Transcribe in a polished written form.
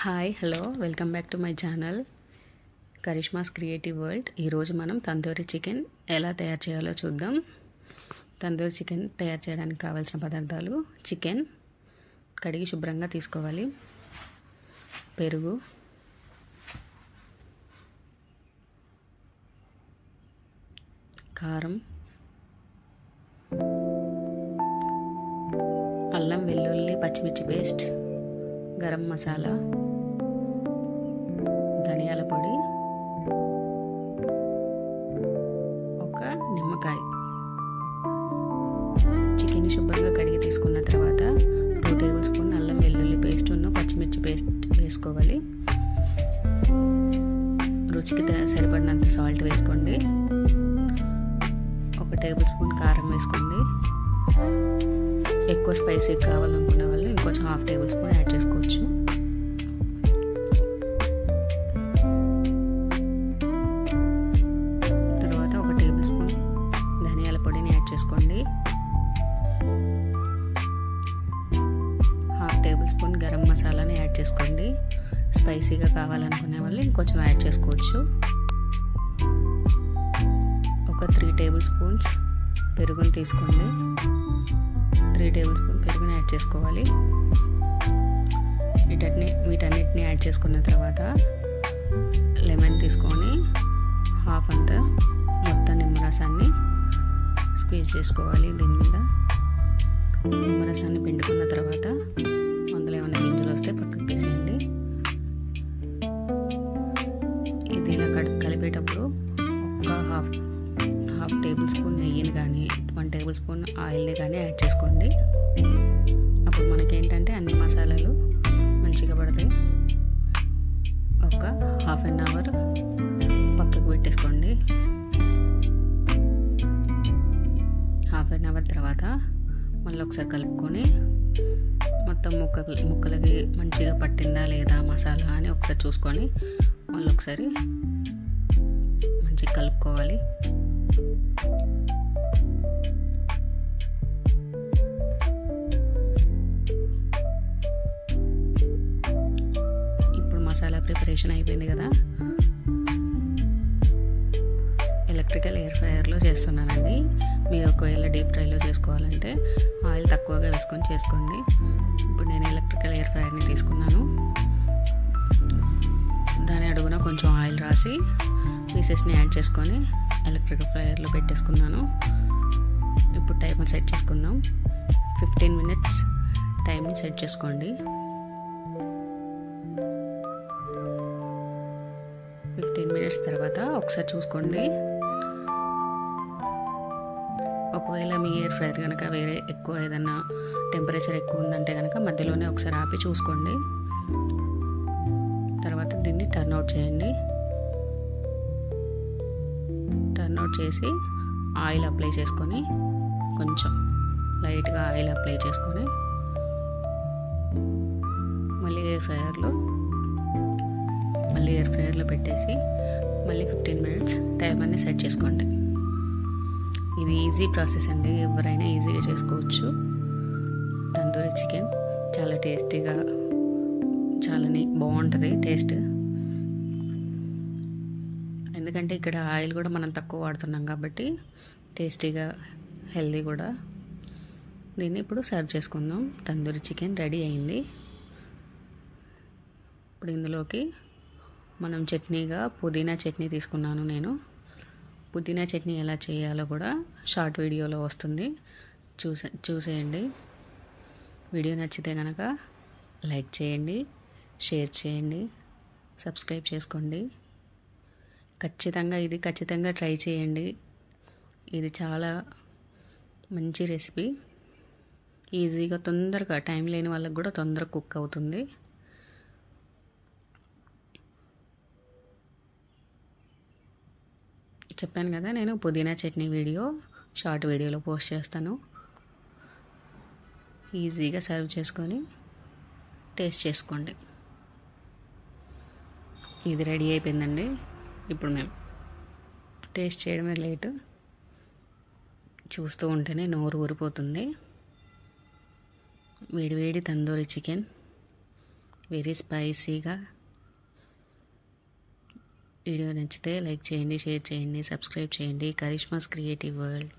Hi hello welcome back to my channel Karishma's creative world. ఈరోజు మనం tandoori chicken ఎలా తయారు చేయాలో చూద్దాం. తందూరి చికెన్ తయారు చేయడానికి కావాల్సిన పదార్థాలు: చికెన్ కడిగి శుభ్రంగా తీసుకోవాలి, పెరుగు, కారం, అల్లం వెల్లుల్లి పచ్చిమిర్చి పేస్ట్, గరం మసాలా, ధనియాల పొడి, ఒక నిమ్మకాయ. చికెన్ శుభ్రంగా కడిగి తీసుకున్న తర్వాత 2 టేబుల్ స్పూన్ అల్లం వెల్లుల్లి పేస్ట్ పచ్చిమిర్చి పేస్ట్ వేసుకోవాలి. రుచికి సరిపడినంత సాల్ట్ వేసుకోండి. 1 టేబుల్ స్పూన్ కారం వేసుకోండి. ఎక్కువ స్పైసీ కావాలనుకునే వాళ్ళు ఇంకొంచెం 1/2 టేబుల్ స్పూన్ యాడ్ చేసుకోవచ్చు. తర్వాత 1 టేబుల్ స్పూన్ ధనియాల పొడిని యాడ్ చేసుకోండి. 1/2 టేబుల్ స్పూన్ గరం మసాలాని యాడ్ చేసుకోండి. స్పైసీగా కావాలనుకునే వాళ్ళు ఇంకొంచెం యాడ్ చేసుకోవచ్చు. ఒక 3 టేబుల్ స్పూన్స్ పెరుగుని తీసుకోండి. 3 టేబుల్ స్పూన్ పెరుగుని యాడ్ చేసుకోవాలి. వీటన్నిటిని యాడ్ చేసుకున్న తర్వాత లెమన్ తీసుకొని హాఫ్ అంతా మొత్తం నిమ్మరసాన్ని స్క్వీజ్ చేసుకోవాలి. దీని మీద నిమ్మరసాన్ని పిండుకున్న తర్వాత అందులో ఏమైనా గింజలు వస్తే పక్కకు తీసేయండి. ఇది ఇలా కలిపేటప్పుడు ఒక హాఫ్ టేబుల్ స్పూన్ నెయ్యిని కానీ 1 టేబుల్ స్పూన్ ఆయిల్ని కానీ యాడ్ చేసుకోండి. అప్పుడు మనకేంటంటే అన్ని మసాలాలు మంచిగా పడతాయి. ఒక ½ అవర్ పక్కకు పెట్టేసుకోండి. ½ అవర్ తర్వాత మళ్ళీ ఒకసారి కలుపుకొని మొత్తం ముక్కలకి మంచిగా పట్టిందా లేదా మసాలా అని ఒకసారి చూసుకొని మళ్ళీ ఒకసారి మంచిగా కలుపుకోవాలి. మసాలా ప్రిపరేషన్ అయిపోయింది కదా. ఎలక్ట్రికల్ ఎయిర్ ఫ్రైయర్లో చేస్తున్నానండి. మీరు ఒకవేళ డీప్ ఫ్రైలో చేసుకోవాలంటే ఆయిల్ తక్కువగా వేసుకొని చేసుకోండి. ఇప్పుడు నేను ఎలక్ట్రికల్ ఎయిర్ ఫ్రైయర్ని తీసుకున్నాను. దాని అడుగున కొంచెం ఆయిల్ రాసి పీసెస్ని యాడ్ చేసుకొని ఎలక్ట్రికల్ ఫ్రైయర్లో పెట్టేసుకున్నాను. ఇప్పుడు టైమర్ సెట్ చేసుకుందాం. 15 మినిట్స్ టైంని సెట్ చేసుకోండి. 15 మినిట్స్ తర్వాత ఒకసారి చూసుకోండి. ఒకవేళ మీ ఎయిర్ ఫ్రైయర్ కనుక వేరే ఎక్కువ ఏదన్నా టెంపరేచర్ ఎక్కువ ఉందంటే కనుక మధ్యలోనే ఒకసారి ఆపి చూసుకోండి. తర్వాత దీన్ని టర్న్ అవుట్ చేయండి. టర్న్ అవుట్ చేసి ఆయిల్ అప్లై చేసుకొని కొంచెం లైట్గా ఆయిల్ అప్లై చేసుకొని మళ్ళీ ఎయిర్ ఫ్రైయర్లో పెట్టేసి మళ్ళీ 15 మినిట్స్ టైమర్ని సెట్ చేసుకోండి. ఇది ఈజీ ప్రాసెస్ అండి, ఎవరైనా ఈజీగా చేసుకోవచ్చు. తందూరి చికెన్ చాలా టేస్టీగా చాలానే బాగుంటుంది టేస్ట్. ఎందుకంటే ఇక్కడ ఆయిల్ కూడా మనం తక్కువ వాడుతున్నాం కాబట్టి టేస్టీగా హెల్దీ కూడా. దీన్ని ఇప్పుడు సర్వ్ చేసుకుందాం. తందూరి చికెన్ రెడీ అయింది. ఇప్పుడు ఇందులోకి మనం చట్నీగా పుదీనా చట్నీ తీసుకున్నాను నేను. పుదీనా చట్నీ ఎలా చేయాలో కూడా షార్ట్ వీడియోలో వస్తుంది, చూసేయండి. వీడియో నచ్చితే కనుక లైక్ చేయండి, షేర్ చేయండి, సబ్స్క్రైబ్ చేసుకోండి. ఖచ్చితంగా ట్రై చేయండి. ఇది చాలా మంచి రెసిపీ. ఈజీగా తొందరగా టైం లేని వాళ్ళకి కూడా తొందరగా కుక్ అవుతుంది. చెప్పాను కదా, నేను పుదీనా చట్నీ వీడియో షార్ట్ వీడియోలో పోస్ట్ చేస్తాను. ఈజీగా సర్వ్ చేసుకొని టేస్ట్ చేసుకోండి. ఇది రెడీ అయిపోయిందండి. ఇప్పుడు మేము టేస్ట్ చేయడమే లేటు. చూస్తూ ఉంటేనే నోరు ఊరిపోతుంది. వేడివేడి తందూరి చికెన్ వెరీ స్పైసీగా. వీడియో నచ్చితే లైక్ చేయండి, షేర్ చేయండి, సబ్స్క్రైబ్ చేయండి. Karishma's creative world.